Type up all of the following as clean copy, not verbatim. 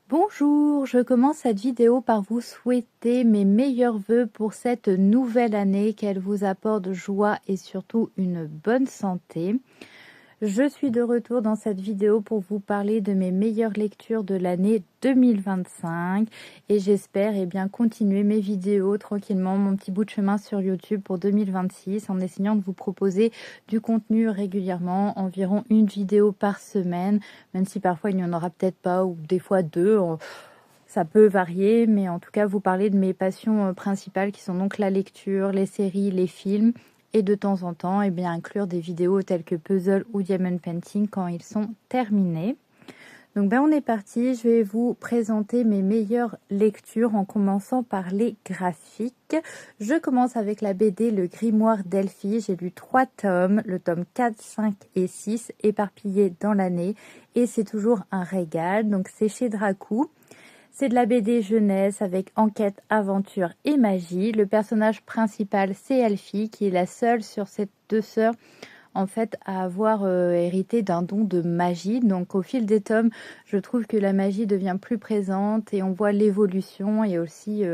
Bonjour, je commence cette vidéo par vous souhaiter mes meilleurs vœux pour cette nouvelle année, qu'elle vous apporte joie et surtout une bonne santé. Je suis de retour dans cette vidéo pour vous parler de mes meilleures lectures de l'année 2025 et j'espère continuer mes vidéos tranquillement, mon petit bout de chemin sur YouTube pour 2026 en essayant de vous proposer du contenu régulièrement, environ une vidéo par semaine, même si parfois il n'y en aura peut-être pas ou des fois deux. Ça peut varier, mais en tout cas vous parler de mes passions principales qui sont donc la lecture, les séries, les films et de temps en temps inclure des vidéos telles que puzzle ou diamond painting quand ils sont terminés. Donc on est parti, je vais vous présenter mes meilleures lectures en commençant par les graphiques. Je commence avec la BD Le Grimoire d'Elphie, j'ai lu 3 tomes, le tome 4, 5 et 6 éparpillés dans l'année et c'est toujours un régal, donc c'est chez Dracou. C'est de la BD jeunesse avec enquête, aventure et magie. Le personnage principal, c'est Elphie, qui est la seule sur ces deux sœurs en fait à avoir hérité d'un don de magie. Donc au fil des tomes, je trouve que la magie devient plus présente et on voit l'évolution et aussi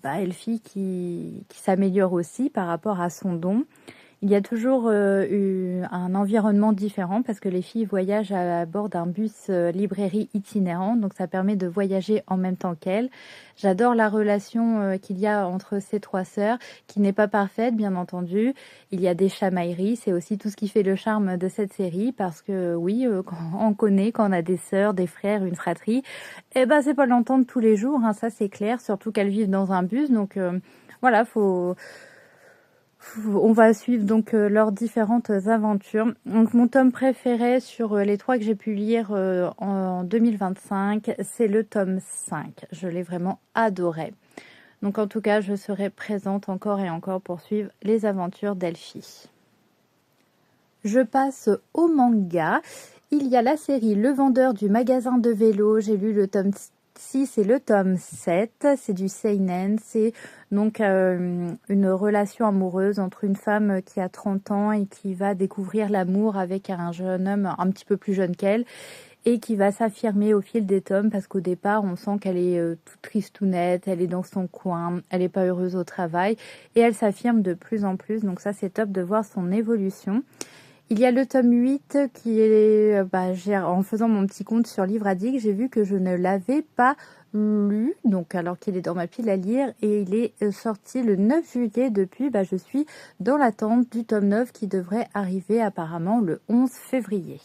Elphie qui s'améliore aussi par rapport à son don. Il y a toujours un environnement différent parce que les filles voyagent à bord d'un bus librairie itinérant, donc ça permet de voyager en même temps qu'elles. J'adore la relation qu'il y a entre ces 3 sœurs, qui n'est pas parfaite bien entendu. Il y a des chamailleries, c'est aussi tout ce qui fait le charme de cette série parce que oui, quand on connaît, quand on a des sœurs, des frères, une fratrie, c'est pas l'entendre tous les jours, hein, ça c'est clair, surtout qu'elles vivent dans un bus, donc voilà, on va suivre donc leurs différentes aventures. Donc mon tome préféré sur les 3 que j'ai pu lire en 2025, c'est le tome 5. Je l'ai vraiment adoré. Donc en tout cas, je serai présente encore et encore pour suivre les aventures d'Elphie. Je passe au manga. Il y a la série Le Vendeur du magasin de vélo. J'ai lu le tome 6 et le tome 7. C'est du seinen. C'est donc une relation amoureuse entre une femme qui a 30 ans et qui va découvrir l'amour avec un jeune homme un petit peu plus jeune qu'elle et qui va s'affirmer au fil des tomes parce qu'au départ, on sent qu'elle est toute tristounette, elle est dans son coin, elle n'est pas heureuse au travail et elle s'affirme de plus en plus. Donc ça, c'est top de voir son évolution. Il y a le tome 8 qui est, en faisant mon petit compte sur Livre Addict, j'ai vu que je ne l'avais pas lu, donc alors qu'il est dans ma pile à lire, et il est sorti le 9 juillet. Depuis, je suis dans l'attente du tome 9 qui devrait arriver apparemment le 11 février.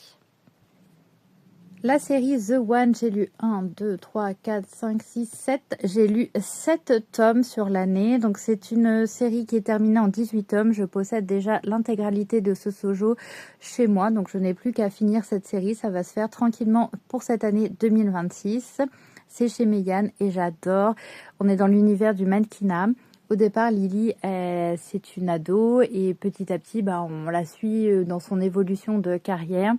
La série The One, j'ai lu 1, 2, 3, 4, 5, 6, 7. J'ai lu 7 tomes sur l'année. Donc c'est une série qui est terminée en 18 tomes. Je possède déjà l'intégralité de ce shoujo chez moi. Donc je n'ai plus qu'à finir cette série. Ça va se faire tranquillement pour cette année 2026. C'est chez Meian et j'adore. On est dans l'univers du mannequinat. Au départ, Lily, c'est une ado et petit à petit, on la suit dans son évolution de carrière,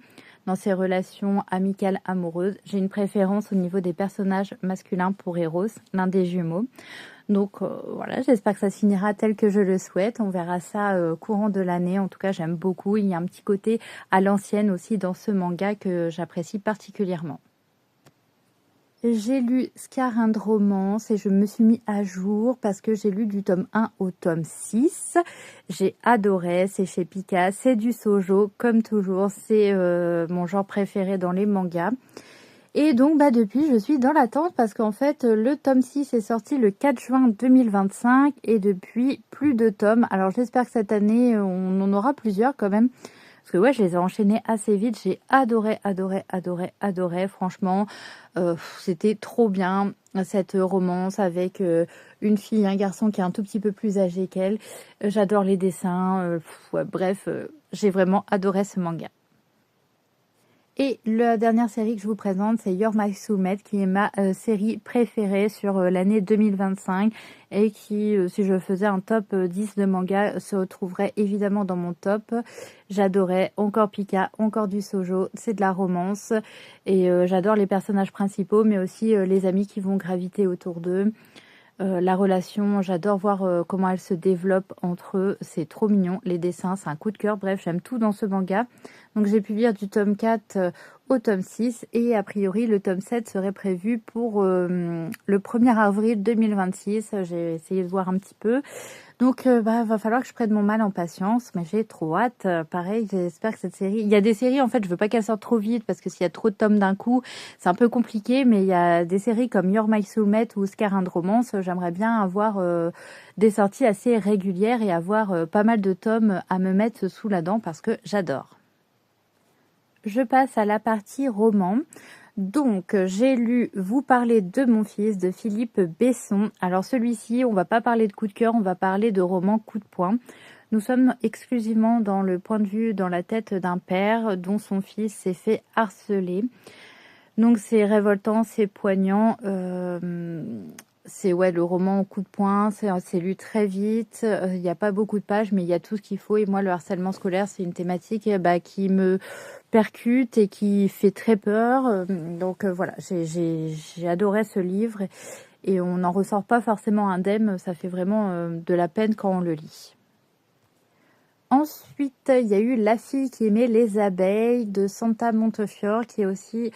dans ses relations amicales amoureuses. J'ai une préférence au niveau des personnages masculins pour Eros, l'un des jumeaux. Donc voilà, j'espère que ça se finira tel que je le souhaite. On verra ça courant de l'année. En tout cas, j'aime beaucoup. Il y a un petit côté à l'ancienne aussi dans ce manga que j'apprécie particulièrement. J'ai lu Scar and Romance et je me suis mis à jour parce que j'ai lu du tome 1 au tome 6. J'ai adoré, c'est chez Pika, c'est du shoujo comme toujours, c'est mon genre préféré dans les mangas. Et donc depuis je suis dans l'attente parce qu'en fait le tome 6 est sorti le 4 juin 2025 et depuis plus de tomes. Alors j'espère que cette année on en aura plusieurs quand même. Parce que ouais, je les ai enchaînés assez vite. J'ai adoré. Franchement, c'était trop bien cette romance avec une fille et un garçon qui est un tout petit peu plus âgé qu'elle. J'adore les dessins. J'ai vraiment adoré ce manga. Et la dernière série que je vous présente, c'est You're My Soulmate, qui est ma série préférée sur l'année 2025 et qui, si je faisais un top 10 de manga, se retrouverait évidemment dans mon top. J'adorais encore Pika, encore du shoujo, c'est de la romance et j'adore les personnages principaux, mais aussi les amis qui vont graviter autour d'eux. La relation, j'adore voir comment elle se développe entre eux, c'est trop mignon, les dessins, c'est un coup de cœur, bref, j'aime tout dans ce manga. Donc j'ai pu lire du tome 4 au tome 6 et a priori le tome 7 serait prévu pour le 1er avril 2026. J'ai essayé de voir un petit peu. Donc, va falloir que je prenne mon mal en patience, mais j'ai trop hâte. Pareil, j'espère que cette série... Il y a des séries, en fait, je veux pas qu'elles sortent trop vite, parce que s'il y a trop de tomes d'un coup, c'est un peu compliqué, mais il y a des séries comme You're My Soulmate ou Oscar and Romance, j'aimerais bien avoir des sorties assez régulières et avoir pas mal de tomes à me mettre sous la dent, parce que j'adore. Je passe à la partie roman. Donc, j'ai lu Vous parler de mon fils de Philippe Besson. Alors celui-ci, on va pas parler de coup de cœur, on va parler de roman coup de poing. Nous sommes exclusivement dans le point de vue, dans la tête d'un père dont son fils s'est fait harceler. Donc c'est révoltant, c'est poignant. C'est le roman au coup de poing, c'est lu très vite. Il n'y a pas beaucoup de pages, mais il y a tout ce qu'il faut. Et moi, le harcèlement scolaire, c'est une thématique qui me percute et qui fait très peur. Donc voilà, j'ai adoré ce livre et on n'en ressort pas forcément indemne. Ça fait vraiment de la peine quand on le lit. Ensuite, il y a eu La fille qui aimait les abeilles de Santa Montefiore qui est aussi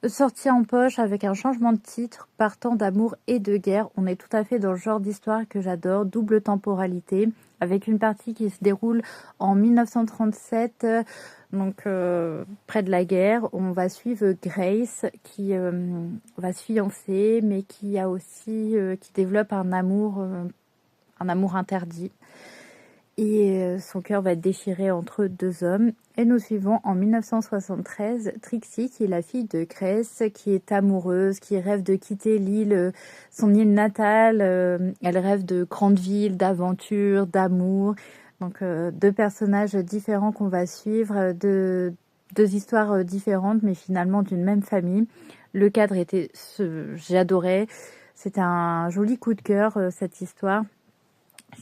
sorti en poche avec un changement de titre, Partant d'amour et de guerre. On est tout à fait dans le genre d'histoire que j'adore, double temporalité, avec une partie qui se déroule en 1937, donc près de la guerre. On va suivre Grace qui va se fiancer, mais qui a aussi qui développe un amour interdit. Et son cœur va être déchiré entre deux hommes. Et nous suivons en 1973 Trixie, qui est la fille de Grace, qui est amoureuse, qui rêve de quitter l'île, son île natale. Elle rêve de grandes villes, d'aventures, d'amour. Donc deux personnages différents qu'on va suivre, deux histoires différentes, mais finalement d'une même famille. Le cadre était... J'ai adoré. C'était un joli coup de cœur, cette histoire.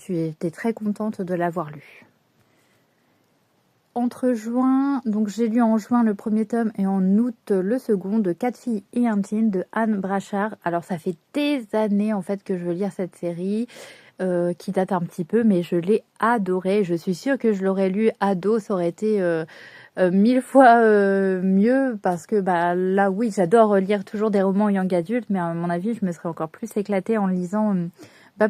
J'étais très contente de l'avoir lu. Entre juin, donc j'ai lu en juin le premier tome et en août le second de 4 filles et un jean de Anne Brachard. Alors ça fait des années en fait que je veux lire cette série qui date un petit peu, mais je l'ai adorée. Je suis sûre que je l'aurais lu ado, ça aurait été 1000 fois mieux parce que là oui, j'adore lire toujours des romans young adultes, mais à mon avis je me serais encore plus éclatée en lisant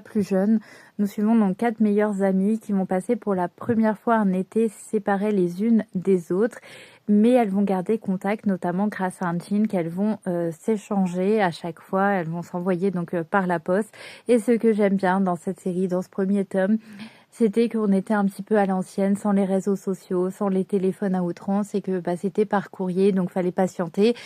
plus jeune. Nous suivons donc 4 meilleures amies qui vont passer pour la première fois un été séparées les unes des autres, mais elles vont garder contact, notamment grâce à un jean qu'elles vont s'échanger à chaque fois. Elles vont s'envoyer donc par la poste. Et ce que j'aime bien dans cette série, dans ce premier tome, c'était qu'on était un petit peu à l'ancienne, sans les réseaux sociaux, sans les téléphones à outrance, et que c'était par courrier, donc fallait patienter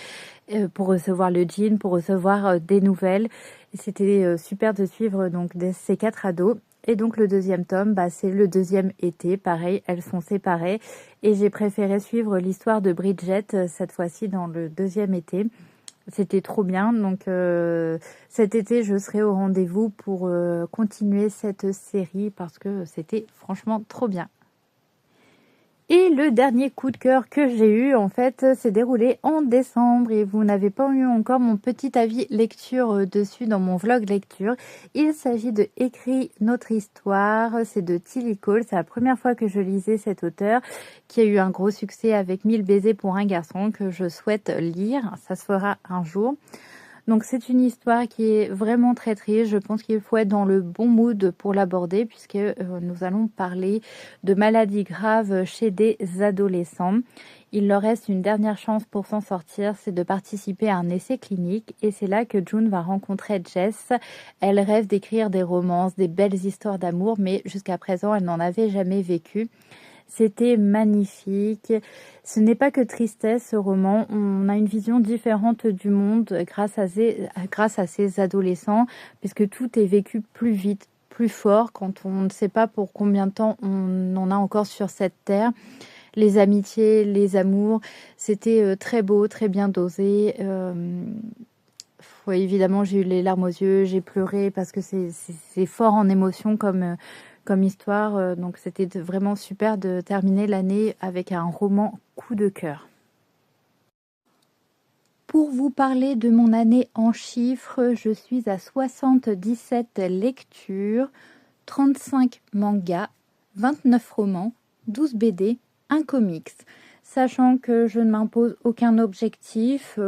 pour recevoir le jean, pour recevoir des nouvelles. C'était super de suivre donc ces 4 ados. Et donc le deuxième tome, c'est le deuxième été, pareil, elles sont séparées. Et j'ai préféré suivre l'histoire de Bridget, cette fois-ci dans le deuxième été. C'était trop bien, donc cet été je serai au rendez-vous pour continuer cette série parce que c'était franchement trop bien. Et le dernier coup de cœur que j'ai eu, en fait, s'est déroulé en décembre et vous n'avez pas eu encore mon petit avis lecture dessus dans mon vlog lecture. Il s'agit de Écrit notre histoire, c'est de Tilly Cole. C'est la première fois que je lisais cet auteur qui a eu un gros succès avec 1000 baisers pour un garçon que je souhaite lire. Ça se fera un jour. Donc c'est une histoire qui est vraiment très triste. Je pense qu'il faut être dans le bon mood pour l'aborder puisque nous allons parler de maladies graves chez des adolescents. Il leur reste une dernière chance pour s'en sortir, c'est de participer à un essai clinique et c'est là que June va rencontrer Jess. Elle rêve d'écrire des romances, des belles histoires d'amour, mais jusqu'à présent elle n'en avait jamais vécu. C'était magnifique. Ce n'est pas que tristesse, ce roman. On a une vision différente du monde grâce à ces adolescents, puisque tout est vécu plus vite, plus fort, quand on ne sait pas pour combien de temps on en a encore sur cette terre. Les amitiés, les amours, c'était très beau, très bien dosé. Ouais, évidemment, j'ai eu les larmes aux yeux, j'ai pleuré parce que c'est fort en émotion comme histoire. Donc, c'était vraiment super de terminer l'année avec un roman coup de cœur. Pour vous parler de mon année en chiffres, je suis à 77 lectures, 35 mangas, 29 romans, 12 BD, un comics. sachant que je ne m'impose aucun objectif.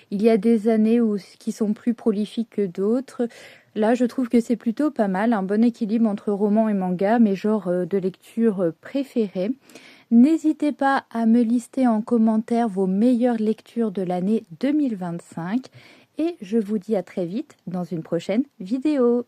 Il y a des années qui sont plus prolifiques que d'autres. Là, je trouve que c'est plutôt pas mal, un bon équilibre entre roman et manga, mes genres de lecture préférés. N'hésitez pas à me lister en commentaire vos meilleures lectures de l'année 2025 et je vous dis à très vite dans une prochaine vidéo.